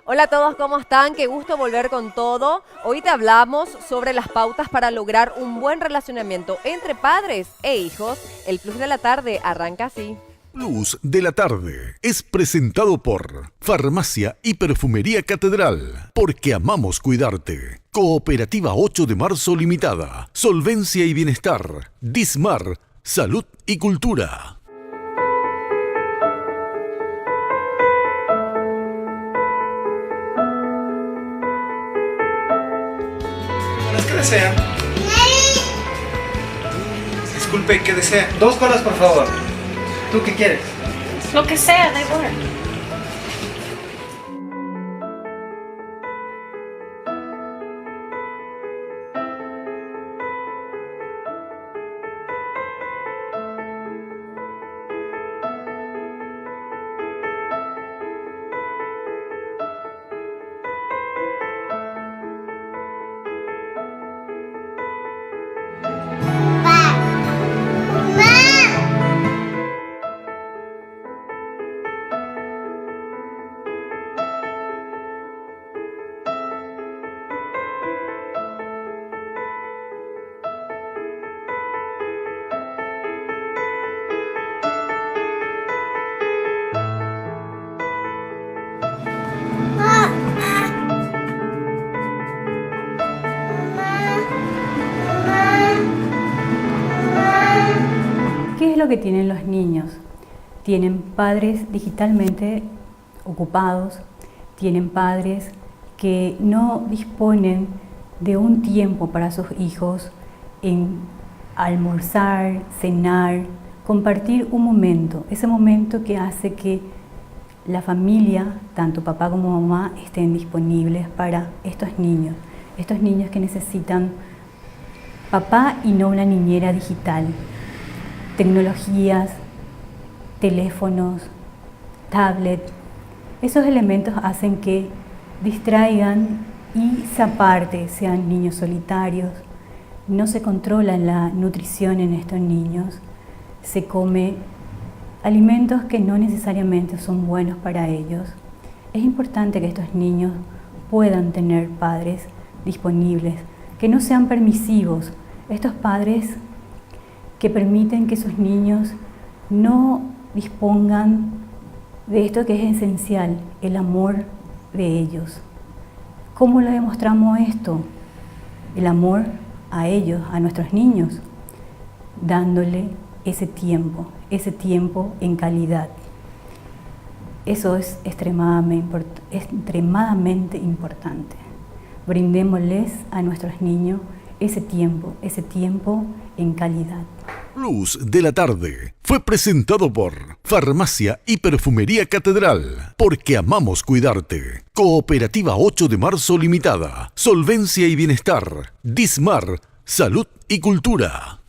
Hola a todos, ¿cómo están? Qué gusto volver con todo. Hoy te hablamos sobre las pautas para lograr un buen relacionamiento entre padres e hijos. El Plus de la Tarde arranca así. Plus de la Tarde es presentado por Farmacia y Perfumería Catedral, porque amamos cuidarte. Cooperativa 8 de Marzo Limitada, Solvencia y Bienestar, Dismar, Salud y Cultura. ¿Qué desean? Disculpe, ¿qué desean? Dos colas, por favor. ¿Tú qué quieres? Lo que sea, da igual. ¿Qué es lo que tienen los niños? Tienen padres digitalmente ocupados, tienen padres que no disponen de un tiempo para sus hijos en almorzar, cenar, compartir un momento, ese momento que hace que la familia, tanto papá como mamá, estén disponibles para estos niños que necesitan papá y no una niñera digital. Tecnologías, teléfonos, tablet, esos elementos hacen que distraigan y se aparte, sean niños solitarios. No se controla la nutrición en estos niños, se come alimentos que no necesariamente son buenos para ellos. Es importante que estos niños puedan tener padres disponibles, que no sean permisivos. Estos padres que permiten que sus niños no dispongan de esto que es esencial, el amor de ellos. ¿Cómo le demostramos esto? El amor a ellos, a nuestros niños, dándole ese tiempo en calidad. Eso es extremadamente importante. Brindémosles a nuestros niños ese tiempo en calidad. Plus de la Tarde fue presentado por Farmacia y Perfumería Catedral, porque amamos cuidarte. Cooperativa 8 de Marzo Limitada, Solvencia y Bienestar, Dismar, Salud y Cultura.